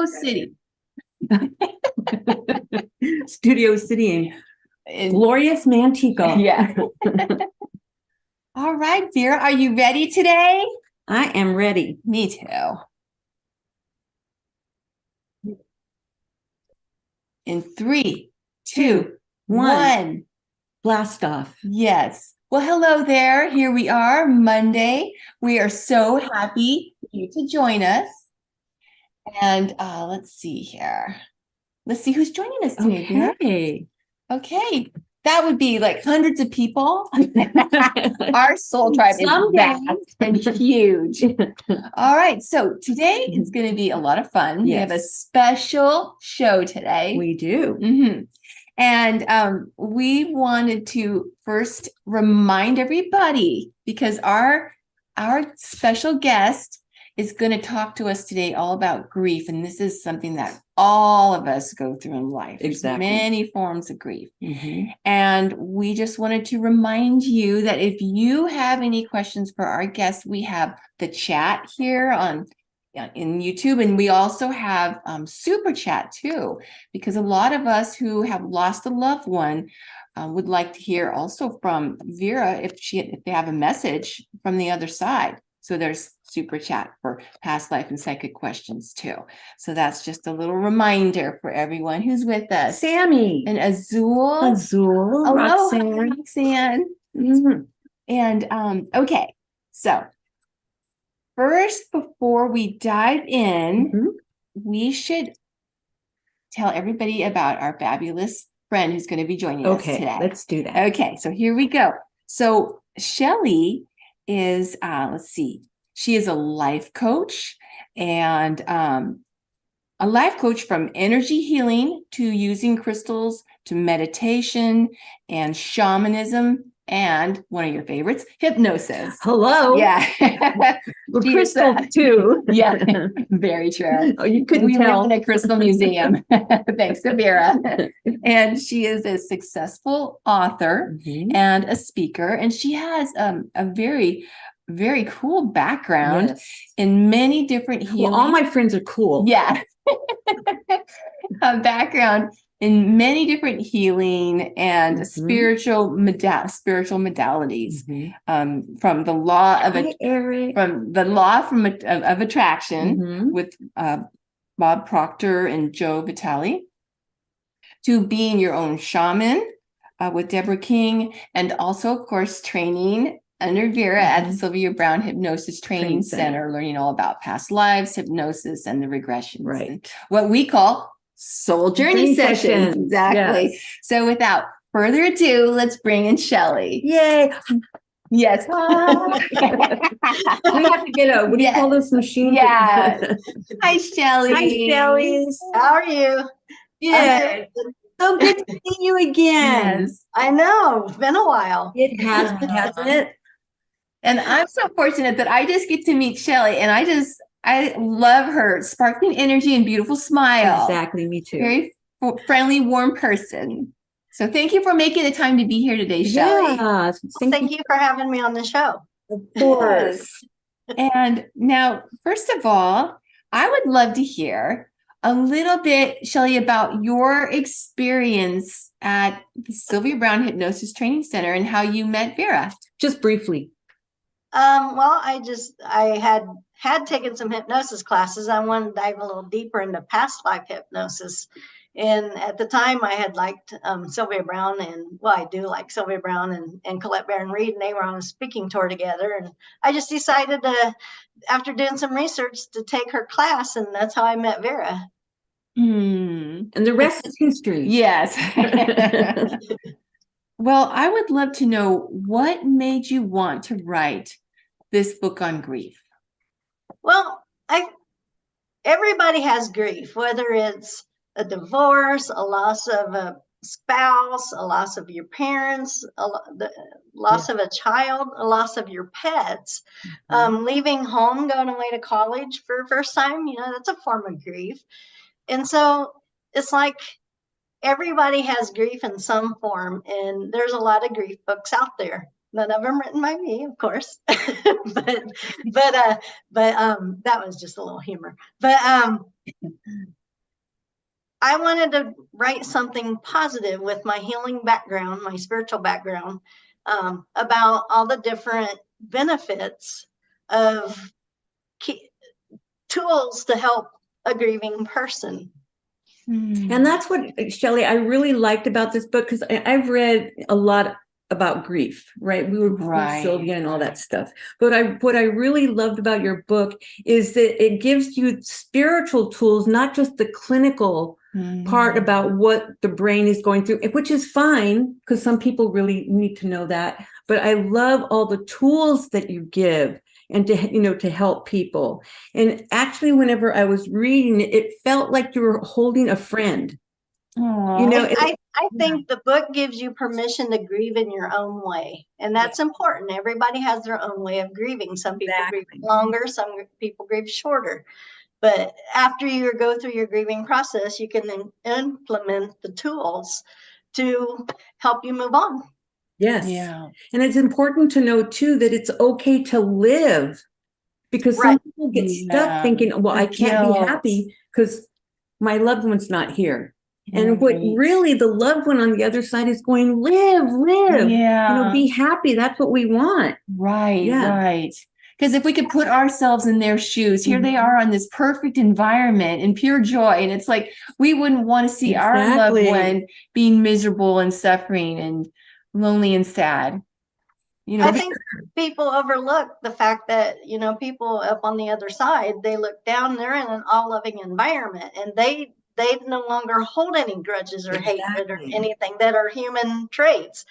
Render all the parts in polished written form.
City. Studio City in glorious Manteca. Yeah. All right, Vera, are you ready today? I am ready. Me too. In 3, 2, 1. Blast off. Yes. Well, hello there. Here we are, Monday. We are so happy for you to join us. And let's see here. Let's see who's joining us today, Vera. Okay. That would be like hundreds of people. Our soul tribe is vast and huge. All right. So today is going to be a lot of fun. Yes. We have a special show today. We do. Mm-hmm. And we wanted to first remind everybody, because our special guest is going to talk to us today all about grief. And this is something that all of us go through in life. Exactly. There's many forms of grief. Mm-hmm. And we just wanted to remind you that if you have any questions for our guests, we have the chat here in YouTube, and we also have super chat too, because a lot of us who have lost a loved one would like to hear also from Vera if they have a message from the other side. So there's super chat for past life and psychic questions too. So that's just a little reminder for everyone who's with us. Sammy and Azul. Hello, Roxanne. Mm-hmm. And okay, so first, before we dive in, mm-hmm. we should tell everybody about our fabulous friend who's going to be joining us today. Okay, let's do that. Okay, so here we go. So Shelly is, let's see, she is a life coach, and a life coach from energy healing to using crystals to meditation and shamanism, and one of your favorites, hypnosis. Hello. Yeah. Crystal too. Yeah, very true. Oh, you couldn't we tell. live in a crystal museum, thanks to Vera. And she is a successful author mm-hmm. and a speaker, and she has a very, very cool background in many different healing. Well, all my friends are cool. Yeah. A background in many different healing and spiritual modalities, from the law of attraction with Bob Proctor and Joe Vitale, to being your own shaman with Deborah King, and also, of course, training under Vera at the Sylvia Brown Hypnosis Training Center, learning all about past lives, hypnosis, and the regressions. Right. And what we call soul journey sessions. Exactly. Yes. So without further ado, let's bring in Shelly. Yay. Yes. We have to get what do you call this machine? Yeah. Hi, Shelly. Hi, Shelly. How are you? Yeah. So good to see you again. Yes. I know. It's been a while. It has been, hasn't it? And I'm so fortunate that I just get to meet Shelly, and I love her sparkling energy and beautiful smile. Exactly, me too. Very friendly, warm person. So thank you for making the time to be here today, Shelly. Yeah. Thank you for having me on the show. Of course. And now, first of all, I would love to hear a little bit, Shelly, about your experience at the Sylvia Brown Hypnosis Training Center and how you met Vera. Just briefly. Well, I had taken some hypnosis classes. I wanted to dive a little deeper into past life hypnosis. And at the time I had liked Sylvia Brown, and I do like Sylvia Brown and Colette Baron Reed, and they were on a speaking tour together. And I just decided to, after doing some research, to take her class, and that's how I met Vera. And the rest is history. Yes. Well, I would love to know what made you want to write this book on grief. Well, everybody has grief, whether it's a divorce, a loss of a spouse, a loss of your parents, the loss of a child, a loss of your pets, leaving home, going away to college for the first time, that's a form of grief. And so it's like everybody has grief in some form, and there's a lot of grief books out there. None of them written by me, of course, but that was just a little humor. But I wanted to write something positive with my healing background, my spiritual background, about all the different benefits of tools to help a grieving person. And that's what, Shelley, I really liked about this book, because I've read a lot about grief, right? We were Right. Sylvia and all that stuff. But what I really loved about your book is that it gives you spiritual tools, not just the clinical part about what the brain is going through, which is fine, because some people really need to know that. But I love all the tools that you give, and to help people. And actually, whenever I was reading it, it felt like you were holding a friend. I think the book gives you permission to grieve in your own way. And that's important. Everybody has their own way of grieving. Some people grieve longer, some people grieve shorter. But after you go through your grieving process, you can then implement the tools to help you move on. Yes. Yeah. And it's important to know too that it's okay to live, because some people get stuck thinking, well, I can't be happy because my loved one's not here. And what really the loved one on the other side is going, live, be happy. That's what we want. Right. Because if we could put ourselves in their shoes, here they are on this perfect environment and pure joy. And it's like, we wouldn't want to see our loved one being miserable and suffering and lonely and sad. I think people overlook the fact that, people up on the other side, they look down, they're in an all-loving environment, and they no longer hold any grudges or hatred or anything that are human traits.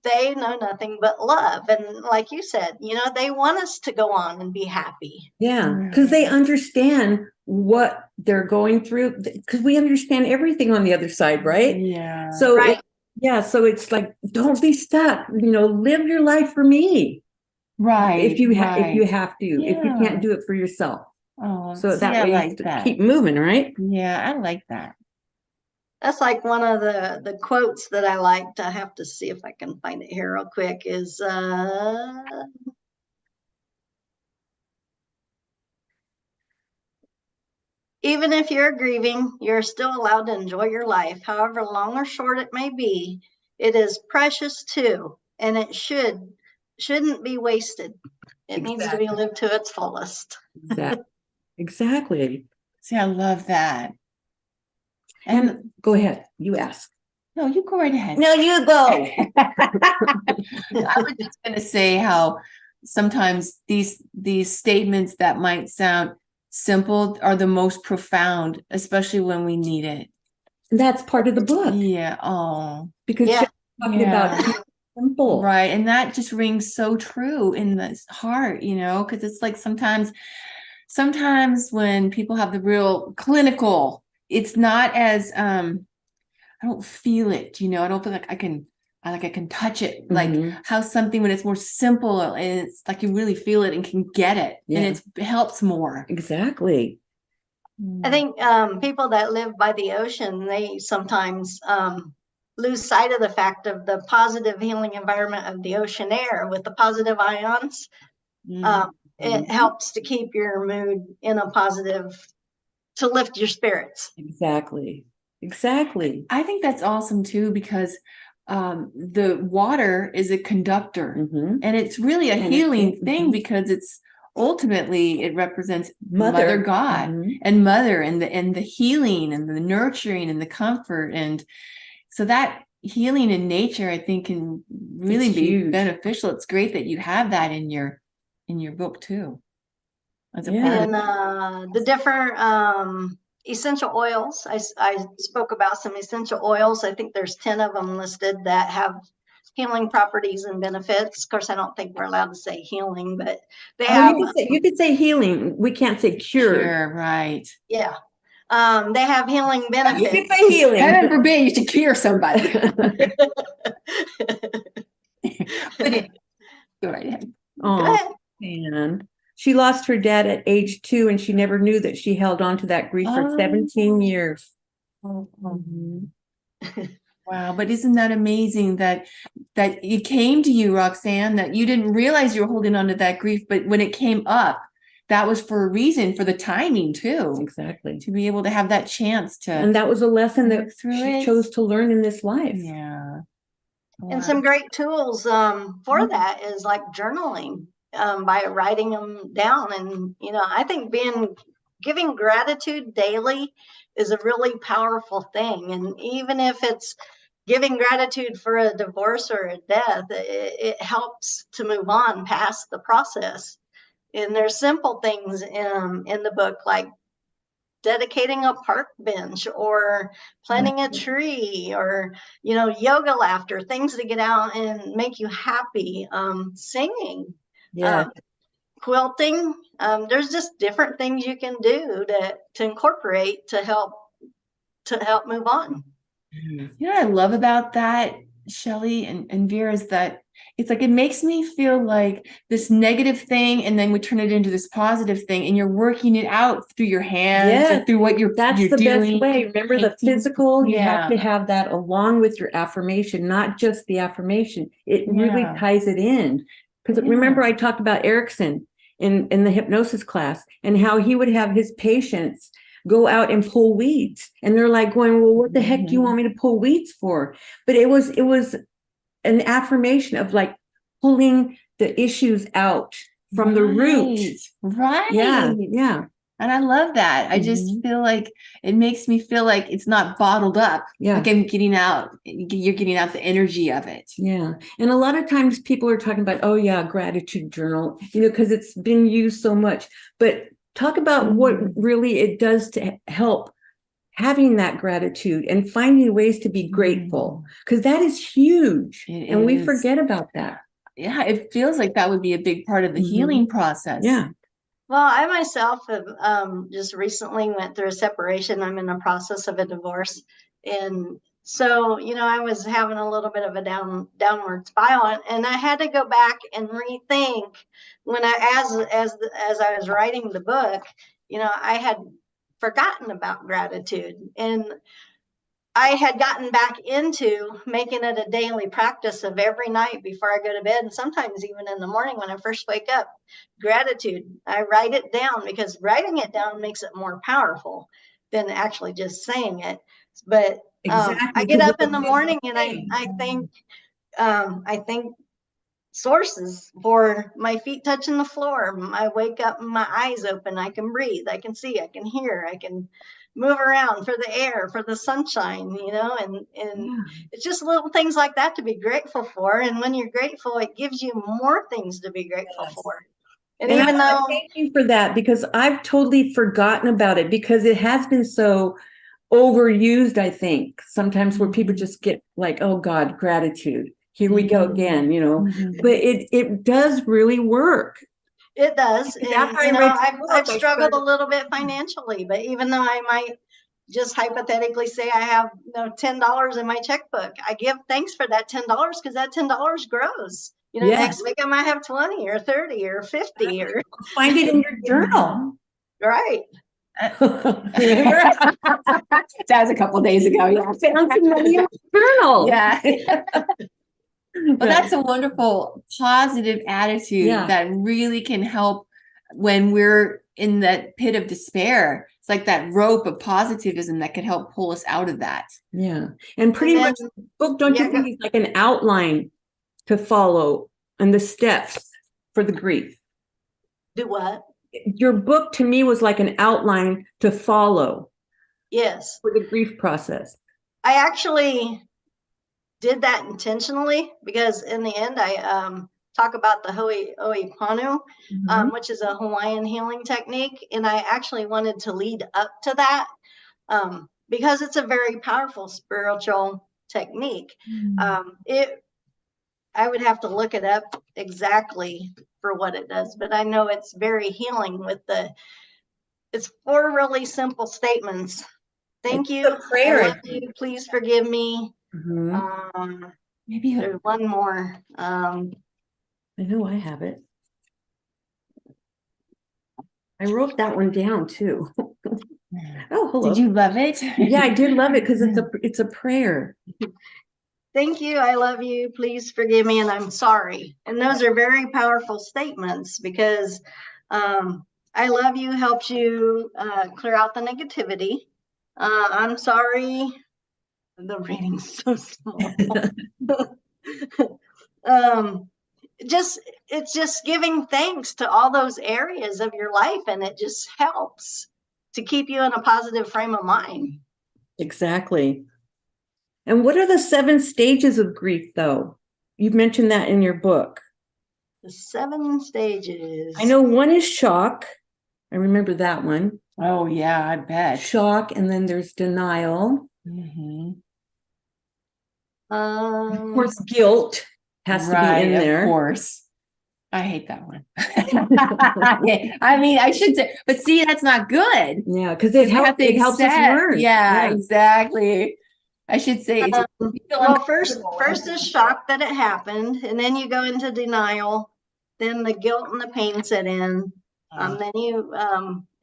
They know nothing but love. And like you said, they want us to go on and be happy. Yeah, because they understand what they're going through, because we understand everything on the other side, right? Yeah. So so it's like, don't be stuck, live your life for me. Right. If you have to, if you can't do it for yourself. Oh, so that way you keep moving, right? Yeah, I like that. That's like one of the quotes that I liked. I have to see if I can find it here real quick, is even if you're grieving, you're still allowed to enjoy your life, however long or short it may be. It is precious too, and it shouldn't be wasted. It needs to be lived to its fullest. Exactly. See, I love that. And go ahead. You ask. No, you go right ahead. No, you go. I was just going to say how sometimes these statements that might sound simple are the most profound, especially when we need it. That's part of the book. Yeah. Oh, because you're talking about simple. Right. And that just rings so true in the heart, because it's like sometimes when people have the real clinical, it's not as I don't feel it, I don't feel like I can touch it, like how something when it's more simple and it's like you really feel it and can get it, and it helps more. Exactly. I think people that live by the ocean, they sometimes lose sight of the fact of the positive healing environment of the ocean air with the positive ions. It helps to keep your mood in a positive, to lift your spirits. Exactly. I think that's awesome too, because the water is a conductor, and it's really a healing thing, because it's ultimately it represents Mother God and Mother, and the healing and the nurturing and the comfort, and so that healing in nature, I think, can really be beneficial. It's great that you have that in your book too. And the different essential oils. I spoke about some essential oils. I think there's 10 of them listed that have healing properties and benefits. Of course, I don't think we're allowed to say healing, but they have. You could say healing. We can't say cure. Cure, right? Yeah. They have healing benefits. You could say healing. Heaven forbid you should cure somebody. Go right ahead. Oh, man. She lost her dad at age 2, and she never knew that she held on to that grief for 17 years. Wow. But isn't that amazing that it came to you, Roxanne, that you didn't realize you were holding on to that grief, but when it came up, that was for a reason, for the timing too, Exactly. to be able to have that chance to. And that was a lesson that work through she it. chose to learn in this life. Yeah. And Wow. some great tools for that is like journaling, by writing them down. And, I think giving gratitude daily is a really powerful thing. And even if it's giving gratitude for a divorce or a death, it helps to move on past the process. And there's simple things in the book, like dedicating a park bench or planting a tree or, yoga laughter, things to get out and make you happy, singing, Yeah. quilting. There's just different things you can do to incorporate to help move on. You know what I love about that, Shelley and Vera, is that it's like it makes me feel like this negative thing, and then we turn it into this positive thing, and you're working it out through your hands Yeah, or through what you're that's you're the doing. best way. Remember the physical, you have Yeah. to have that along with your affirmation, not just the affirmation. It really Yeah. ties it in. Because Yeah. remember, I talked about Erickson in the hypnosis class and how he would have his patients go out and pull weeds. And they're like going, well, what the heck do you want me to pull weeds for? But it was an affirmation of like pulling the issues out from the root. Right. Yeah. Yeah. And I love that. I just feel like it makes me feel like it's not bottled up. Yeah. Like you're getting out the energy of it. Yeah. And a lot of times people are talking about, oh yeah, gratitude journal, because it's been used so much. But talk about what really it does to help having that gratitude and finding ways to be grateful, because that is huge. And we forget about that. Yeah, it feels like that would be a big part of the healing process. Yeah. Well, I myself have just recently went through a separation. I'm in the process of a divorce. And so, I was having a little bit of a downward spiral, and I had to go back and rethink when as I was writing the book, I had forgotten about gratitude. And I had gotten back into making it a daily practice of every night before I go to bed, and sometimes even in the morning when I first wake up, gratitude. I write it down because writing it down makes it more powerful than actually just saying it. But I get up in the morning and I think sources for my feet touching the floor. I wake up and my eyes open. I can breathe. I can see. I can hear. I can move around, for the air, for the sunshine, and it's just little things like that to be grateful for. And when you're grateful, it gives you more things to be grateful for. And even though, thank you for that, because I've totally forgotten about it, because it has been so overused, I think, sometimes where people just get like, oh God, gratitude. Here we go again, but it does really work. It does. And, I've struggled a little bit financially, but even though I might just hypothetically say I have $10 in my checkbook, I give thanks for that $10 because that $10 grows. Next week I might have 20 or 30 or 50 or find it in your journal. Right. Remember? That was a couple days ago. Yeah. Found some money in my journal. Yeah. Well, that's a wonderful positive attitude that really can help when we're in that pit of despair. It's like that rope of positivism that can help pull us out of that. Yeah. And pretty much the book, don't you think it's like an outline to follow and the steps for the grief? Do what? Your book to me was like an outline to follow. Yes. For the grief process. I actually did that intentionally because in the end I talk about the Ho'oponopono, which is a Hawaiian healing technique. And I actually wanted to lead up to that because it's a very powerful spiritual technique. I would have to look it up exactly for what it does, but I know it's very healing it's 4 really simple statements. Thank you. I love you. Please forgive me. Maybe there's one more. I know I have it. I wrote that one down too. Oh, hello. Did you love it? Yeah, I did love it because it's a prayer. Thank you. I love you. Please forgive me. And I'm sorry. And those are very powerful statements because I love you helps you clear out the negativity. I'm sorry. The reading's so small. um, it's just giving thanks to all those areas of your life, and it just helps to keep you in a positive frame of mind. Exactly. And what are the 7 stages of grief, though? You've mentioned that in your book. The 7 stages. I know one is shock. I remember that one. Oh, yeah, I bet. Shock, and then there's denial. Mm-hmm. Of course, guilt has to be in there. Of course. I hate that one. I mean, I should say, but see, that's not good. Yeah, because it helps us learn. Yeah, exactly. I should say. Well, first is shock that it happened, and then you go into denial. Then the guilt and the pain set in. Then you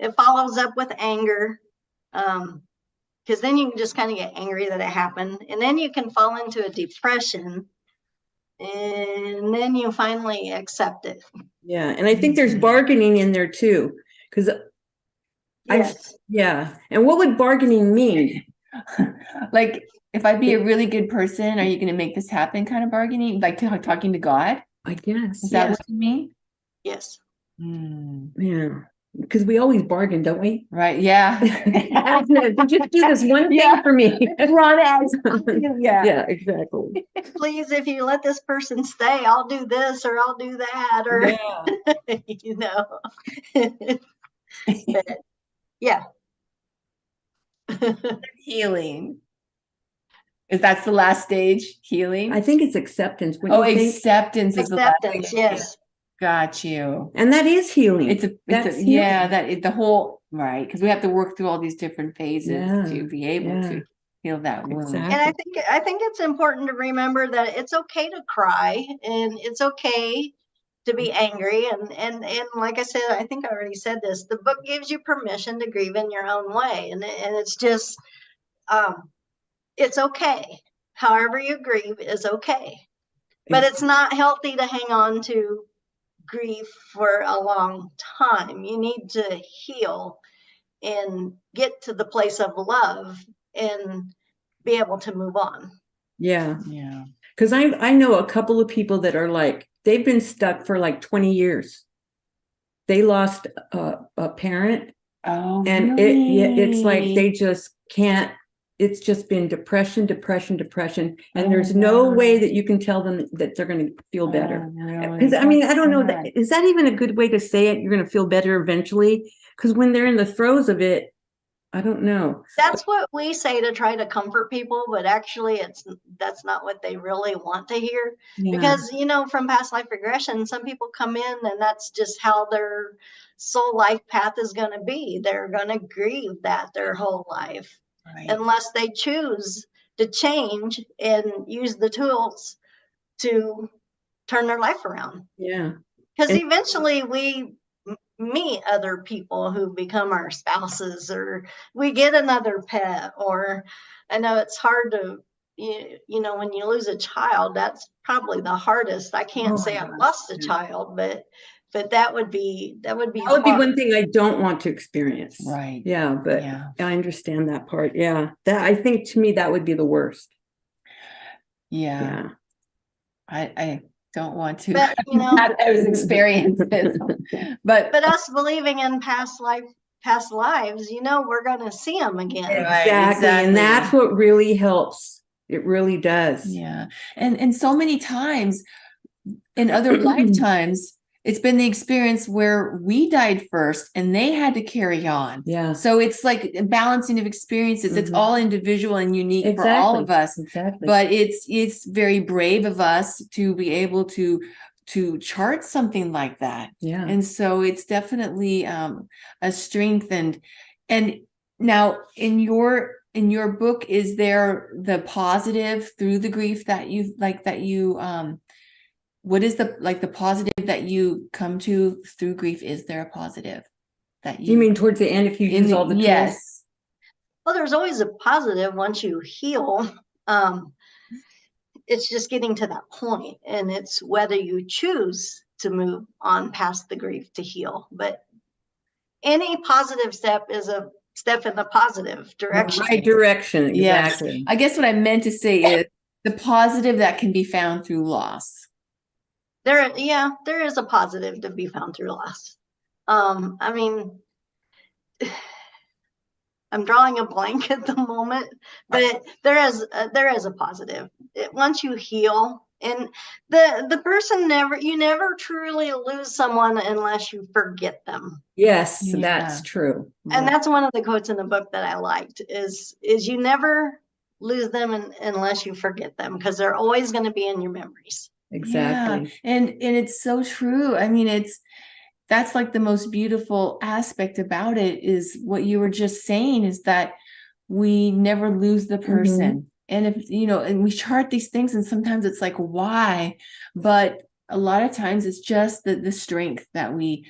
it follows up with anger, because then you can just kind of get angry that it happened, and then you can fall into a depression, and then you finally accept it. Yeah, and I think there's bargaining in there too, because yes, and what would bargaining mean? Like, if I be a really good person, are you going to make this happen? Kind of bargaining, like talking to God. I guess. Is that what you mean? Yes. Yeah, because we always bargain, don't we? Right. Yeah. Just do this one thing for me. Yeah, exactly. Please, if you let this person stay, I'll do this or I'll do that, or you know. But, yeah. Healing. Is that's the last stage? Healing? I think it's acceptance. Acceptance is the last acceptance. Yes. Got you. And that is healing. The whole, right, because we have to work through all these different phases to be able to heal that wound. Exactly. And I think it's important to remember that it's okay to cry, and it's okay to be angry, and like I said, I think I already said this, the book gives you permission to grieve in your own way, and it's just it's okay. However you grieve is okay. But it's not healthy to hang on to grief for a long time. You need to heal and get to the place of love and be able to move on. Yeah. Because I know a couple of people that are like, they've been stuck for like 20 years. They lost a parent. Oh, and really? it's like they just can't. It's just been depression, and there's no way that you can tell them that they're going to feel better. Because I mean, I don't know, is that even a good way to say it? You're going to feel better eventually? Because when they're in the throes of it, I don't know. That's what we say to try to comfort people, but actually that's not what they really want to hear. Because, from past life regression, some people come in and that's just how their soul life path is going to be. They're going to grieve that their whole life. Right. Unless they choose to change and use the tools to turn their life around. Yeah. Because eventually we meet other people who become our spouses, or we get another pet, or I know it's hard to, when you lose a child, that's probably the hardest. I can't say I lost a child, but that would be one thing I don't want to experience. Right. Yeah, but I understand that part. Yeah. That, I think, to me, that would be the worst. Yeah. I don't want to have those experiences. but us believing in past lives, we're going to see them again. Exactly. And that's what really helps. It really does. Yeah. And so many times in other lifetimes, it's been the experience where we died first and they had to carry on. Yeah. So it's like a balancing of experiences. It's all individual and unique for all of us. Exactly. But it's very brave of us to be able to chart something like that. Yeah. And so it's definitely a strength. And now in your book, is there the positive through the grief that what is the positive that you come to through grief? Is there a positive that you mean towards the end, if you use all the tools? Yes. Well, there's always a positive once you heal. It's just getting to that point, and it's whether you choose to move on past the grief to heal. But any positive step is a step in the positive direction. Right direction, Yes. exactly. I guess what I meant to say is the positive that can be found through loss. There is a positive to be found through loss. I mean, I'm drawing a blank at the moment, but there is a positive. Once you heal, and the person you never truly lose someone unless you forget them. Yes, Yeah. that's true. And that's one of the quotes in the book that I liked is you never lose them unless you forget them, because they're always going to be in your memories. Exactly. Yeah. And it's so true. I mean, that's like the most beautiful aspect about it is what you were just saying, is that we never lose the person. And if, and we chart these things, and sometimes it's like, why? But a lot of times it's just the strength that we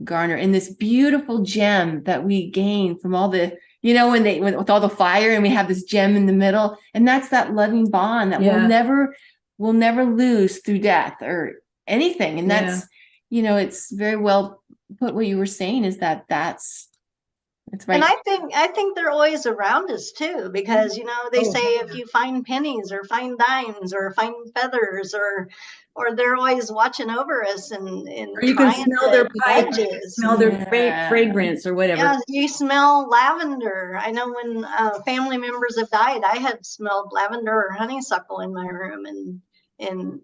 garner, and this beautiful gem that we gain from all the, with all the fire, and we have this gem in the middle, and that's that loving bond that we'll never lose through death or anything. And that's, it's very well put what you were saying, is that's right. And I think they're always around us too, because they say if you find pennies or find dimes or find feathers, or they're always watching over us and or you can smell their pipe, smell their fragrance or whatever. Yeah, you smell lavender. I know when family members have died, I have smelled lavender or honeysuckle in my room, and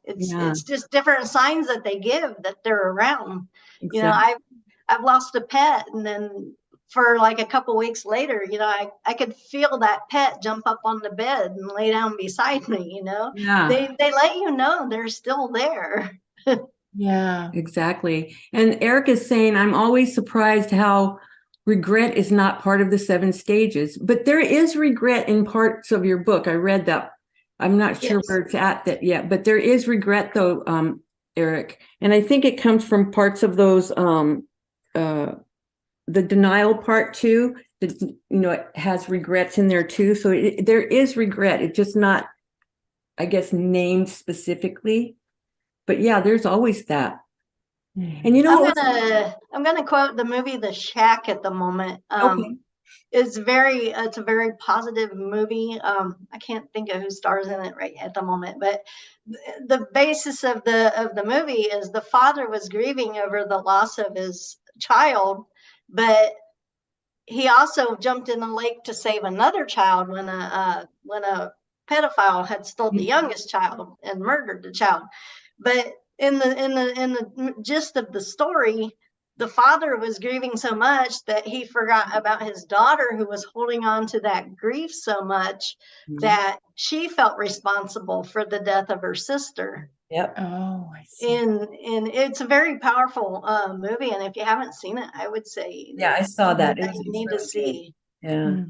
it's just different signs that they give that they're around. Exactly. I've lost a pet, and then for like a couple weeks later, I could feel that pet jump up on the bed and lay down beside me. They let you know they're still there. Yeah, exactly. And Eric is saying, I'm always surprised how regret is not part of the 7 stages, but there is regret in parts of your book. I read that. I'm not sure where it's at that yet, but there is regret though, Eric. And I think it comes from parts of those, the denial part too, that, it has regrets in there too. So there is regret. It's just not, I guess, named specifically, but yeah, there's always that. And I'm gonna quote the movie The Shack at the moment. It's a very positive movie. I can't think of who stars in it right at the moment, but the basis of the movie is the father was grieving over the loss of his child, but he also jumped in the lake to save another child when a pedophile had stole the youngest child and murdered the child. But in the gist of the story, the father was grieving so much that he forgot about his daughter, who was holding on to that grief so much that she felt responsible for the death of her sister. Yep. Oh, I see. And it's a very powerful movie, and if you haven't seen it, I would say I saw that. You need to see. Yeah.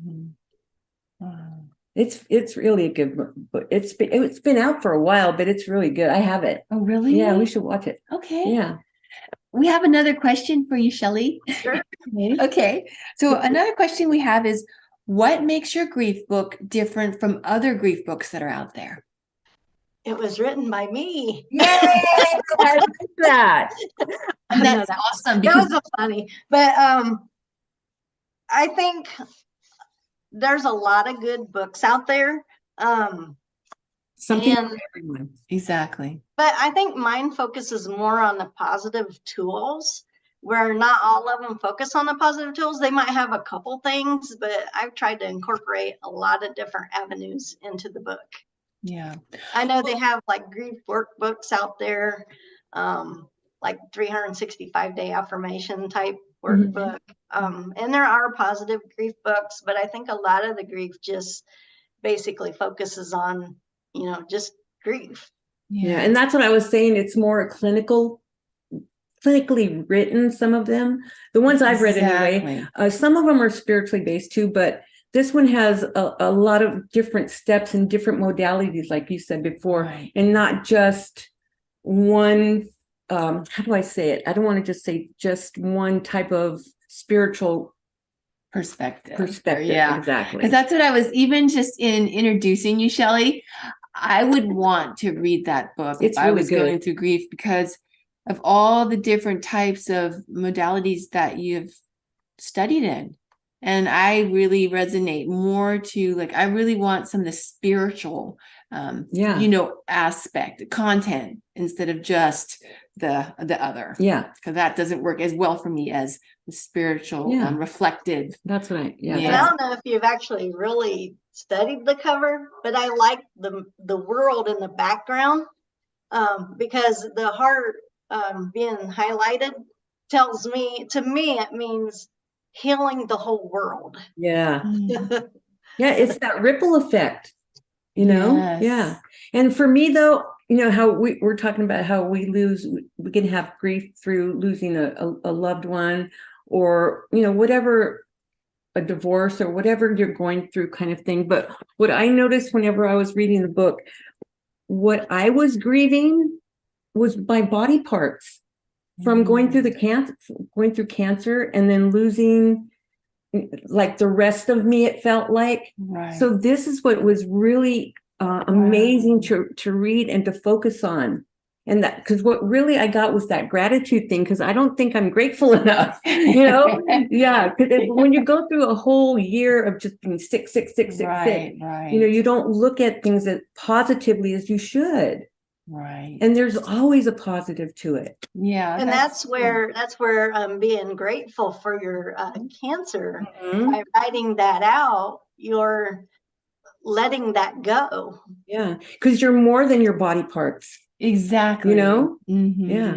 Wow. It's really a good book. It's been out for a while, but it's really good. I have it. Oh, really? Yeah, we should watch it. Okay. Yeah. We have another question for you, Shelley. Sure. Okay. So another question we have is, what makes your grief book different from other grief books that are out there? It was written by me. Yay! I like that. And that's awesome. That was so funny. But I think there's a lot of good books out there. Something for everyone. Exactly. But I think mine focuses more on the positive tools, where not all of them focus on the positive tools. They might have a couple things, but I've tried to incorporate a lot of different avenues into the book. Yeah. I know they have like grief workbooks out there, like 365-day affirmation type workbook. And there are positive grief books, but I think a lot of the grief just basically focuses on, just grief. Yeah. And that's what I was saying. It's more clinically written, some of them. The ones I've read anyway. Some of them are spiritually based too, but this one has a lot of different steps and different modalities, like you said before, and not just one, how do I say it? I don't want to just say just one type of spiritual perspective. Yeah, exactly. Because that's what I was, even just in introducing you, Shelley, I would want to read that book if I was going through grief, because of all the different types of modalities that you've studied in. And I really resonate more to like, I really want some of the spiritual, aspect, content, instead of just the other. Yeah. Because that doesn't work as well for me as the spiritual, reflective. That's right. Yeah. And I don't know if you've actually really studied the cover, but I like the world in the background, because the heart being highlighted tells me, to me, it means healing the whole world. Yeah. Yeah. It's that ripple effect, Yes. Yeah. And for me though, how we're talking about how we can have grief through losing a loved one, or, whatever, a divorce or whatever you're going through kind of thing. But what I noticed whenever I was reading the book, what I was grieving was my body parts from going through cancer and then losing like the rest of me, it felt like. Right. So this is what was really amazing to read and to focus on. And that, because what really I got was that gratitude thing, because I don't think I'm grateful enough, Yeah, because when you go through a whole year of just being sick, Right. you don't look at things as positively as you should. Right. And there's always a positive to it. Yeah. And that's where being grateful for your cancer, by writing that out, you're letting that go. Yeah, because you're more than your body parts. Exactly. Yeah.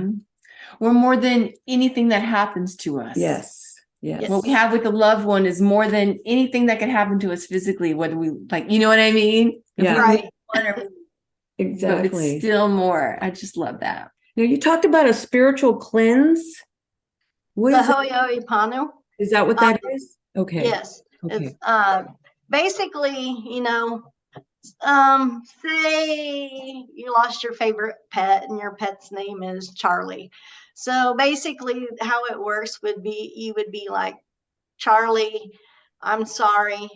We're more than anything that happens to us. Yes. What we have with a loved one is more than anything that could happen to us physically, whether we like, you know what I mean? Right. Exactly. But it's still more. I just love that. Now you talked about a spiritual cleanse. What The is it? Ho'oponopono. Is that what that is? Okay. Yes. Okay. It's basically, say you lost your favorite pet and your pet's name is Charlie. So basically how it works would be, you would be like, Charlie, I'm sorry.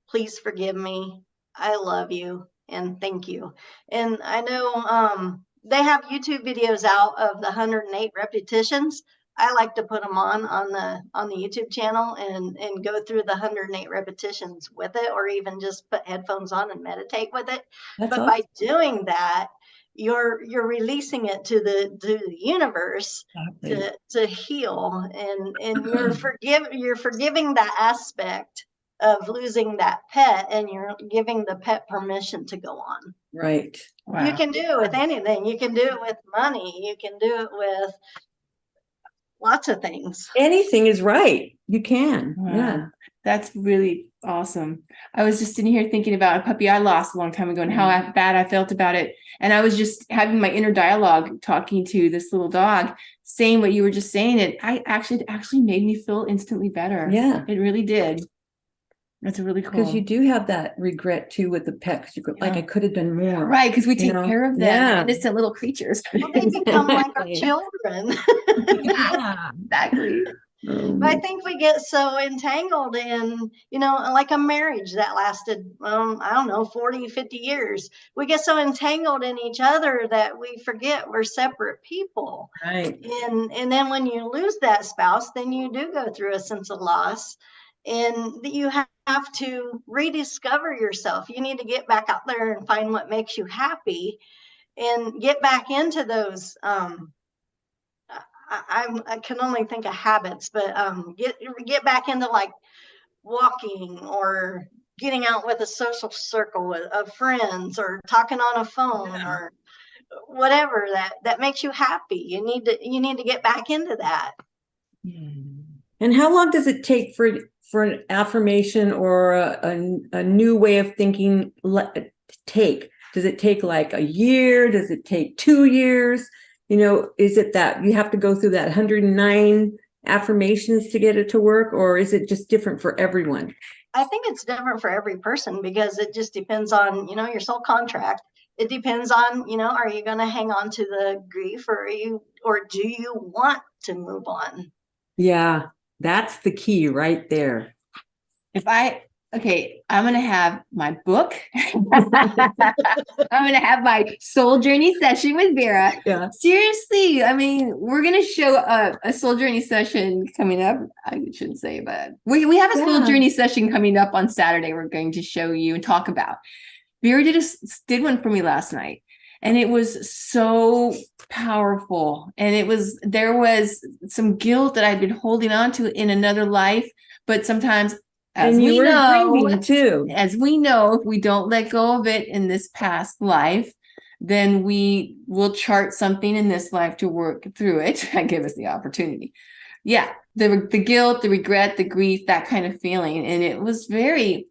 Please forgive me. I love you and thank you. And I know they have YouTube videos out of the 108 repetitions. I like to put them on the YouTube channel and go through the 108 repetitions with it, or even just put headphones on and meditate with it. That's but awesome. By doing that, you're releasing it to the universe to heal, and you're forgiving that aspect of losing that pet, and you're giving the pet permission to go on. Right. Wow. You can do it with anything. You can do it with money. You can do it with lots of things. Anything is right. You can. Wow. Yeah. That's really awesome. I was just sitting here thinking about a puppy I lost a long time ago and how bad I felt about it. And I was just having my inner dialogue talking to this little dog, saying what you were just saying. It actually made me feel instantly better. Yeah. It really did. That's really cool. Because you do have that regret too with the pet, because you go, like, I could have done more. Right, because we take care of them, innocent little creatures. Well, they become like our children. Yeah, exactly. But I think we get so entangled in, like a marriage that lasted, I don't know, 40, 50 years. We get so entangled in each other that we forget we're separate people. Right. And then when you lose that spouse, then you do go through a sense of loss. And you have to rediscover yourself. You need to get back out there and find what makes you happy and get back into those I can only think of habits, but get back into like walking or getting out with a social circle of friends, or talking on a phone, or whatever that makes you happy. You need to get back into that. And how long does it take for an affirmation or a new way of thinking take? Does it take like a year? Does it take 2 years? Is it that you have to go through that 109 affirmations to get it to work, or is it just different for everyone? I think it's different for every person, because it just depends on, your soul contract. It depends on, are you going to hang on to the grief, or do you want to move on? Yeah, that's the key right there. If I Okay, I'm going to have my book. I'm going to have my soul journey session with Vera. Yeah. Seriously, I mean, we're going to show a soul journey session coming up. I shouldn't say, but we have a soul Yeah. journey session coming up on Saturday. We're going to show you and talk about. Vera did one for me last night, and it was so powerful. And there was some guilt that I'd been holding on to in another life, but sometimes, as And you we were know, grieving too. as we know, if we don't let go of it in this past life, then we will chart something in this life to work through it and give us the opportunity. Yeah, the guilt, the regret, the grief, that kind of feeling. And it was very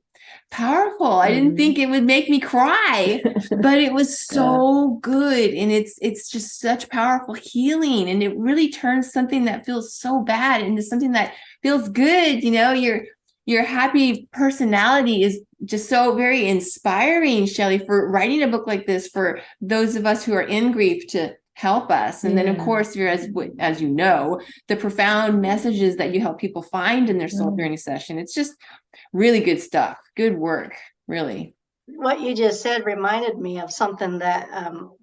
powerful. I didn't think it would make me cry, but it was so good. And it's just such powerful healing. And it really turns something that feels so bad into something that feels good. You know, your happy personality is just so very inspiring, Shelley, for writing a book like this for those of us who are in grief to help us. And then, of course, as you know, the profound messages that you help people find in their soul journey session. It's just really good stuff. Good work, really. What you just said reminded me of something that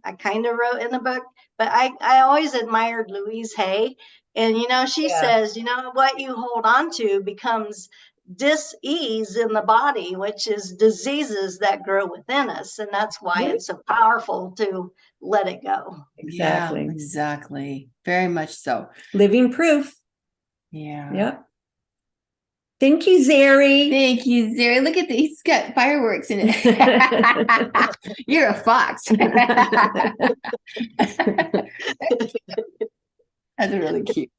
I kind of wrote in the book, but I always admired Louise Hay. And, she says, what you hold on to becomes dis-ease in the body, which is diseases that grow within us. And that's why it's so powerful to let it go. Exactly. Yeah, exactly. Very much so. Living proof. Yeah. Yep. Thank you, Zeri. Thank you, Zeri. Look at this. He's got fireworks in it. You're a fox. That's really cute.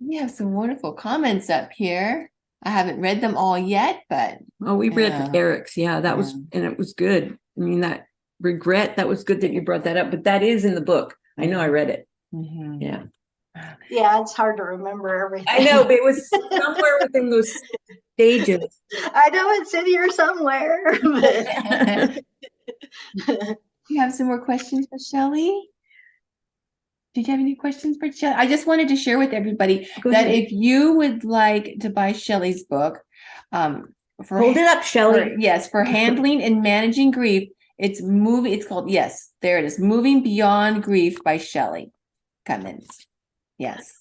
We have some wonderful comments up here. I haven't read them all yet, but we read Eric's. That was, and it was good. I mean, that regret, that was good that you brought that up, but that is in the book. I know I read it. Yeah. Yeah, it's hard to remember everything. I know, but it was somewhere within those stages. I know it's in here somewhere. You have some more questions for Shelley? Did you have any questions for Shelley? I just wanted to share with everybody that if you would like to buy Shelley's book, hold it up, Shelley. For handling and managing grief, it's called, there it is, Moving Beyond Grief by Shelley Cummins. Yes.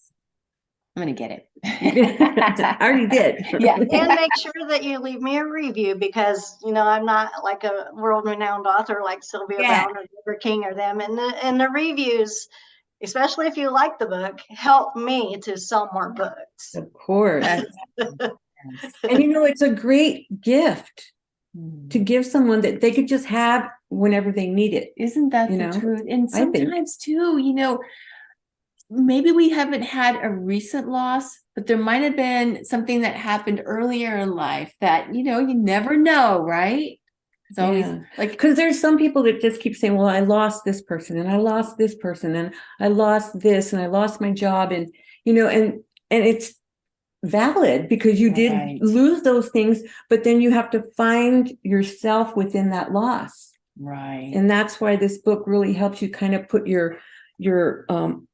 I'm going to get it. I already did. Yeah. And make sure that you leave me a review because, I'm not like a world-renowned author like Sylvia Brown or Deborah King or them. And the reviews, especially if you like the book, help me to sell more books. Of course. And it's a great gift to give someone that they could just have whenever they need it. Isn't that the truth? And sometimes too, maybe we haven't had a recent loss, but there might have been something that happened earlier in life that, you never know, right? It's always because there's some people that just keep saying, well, I lost this person and I lost this person and I lost this and I lost my job. And, and it's valid because you did lose those things, but then you have to find yourself within that loss. Right. And that's why this book really helps you kind of put your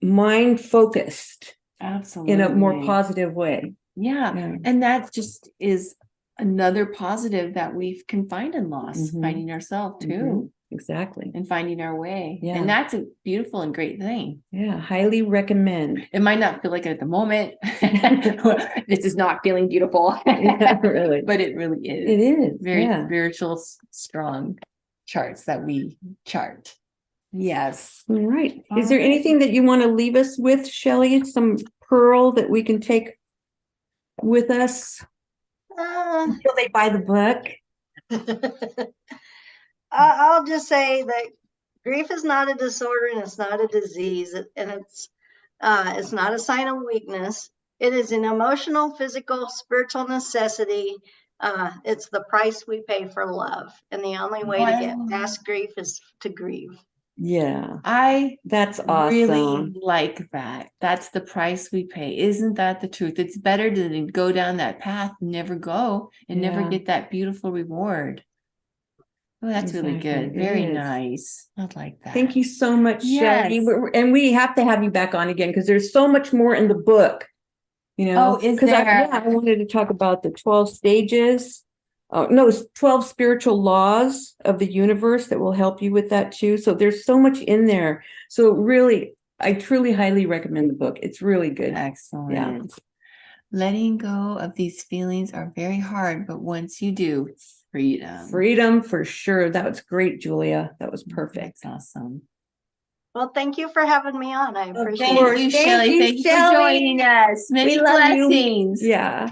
mind focused in a more positive way. And that just is another positive that we can find in loss, finding ourselves too. Exactly. And finding our way. And that's a beautiful and great thing. Highly recommend. It might not feel like it at the moment. This is not feeling beautiful. Really. But it really is. It is. Very spiritual, strong charts that we chart. Yes. All right. Is there anything that you want to leave us with, Shelley? Some pearl that we can take with us until they buy the book? I'll just say that grief is not a disorder and it's not a disease, and it's not a sign of weakness. It is an emotional, physical, spiritual necessity. It's the price we pay for love, and the only way to get past grief is to grieve. That's awesome. Really like that. That's the price we pay. Isn't that the truth? It's better to go down that path and never go and never get that beautiful reward. Oh, that's really good. Very nice. I like that. Thank you so much, Shelley. And we have to have you back on again because there's so much more in the book You know, Oh, is because there? I wanted to talk about the 12 stages. Oh, no, it's 12 spiritual laws of the universe that will help you with that too. So there's so much in there. So really, I truly highly recommend the book. It's really good. Excellent. Letting go of these feelings are very hard, but once you do, freedom. Freedom for sure. That was great, Julia. That was perfect. That's awesome. Well, thank you for having me on. I appreciate Thank it. you, Thank Shelley. you, Thank you for Shelley. joining us. Many We love you. blessings. Yeah.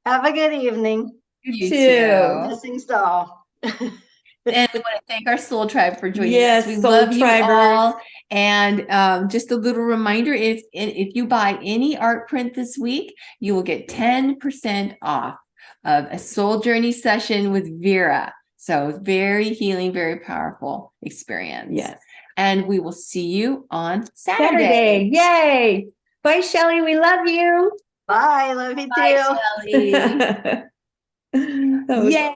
Have a good evening. You too. too. Blessings to all. And we want to thank our Soul Tribe for joining Yes, us. We Soul love you Tribers. all. And just a little reminder, if you buy any art print this week, you will get 10% off of a soul journey session with Vera. So very healing, very powerful experience. Yes. And we will see you on Saturday. Yay. Bye, Shelley. We love you. Bye. Love you Bye, too. Shelley. That was Yay.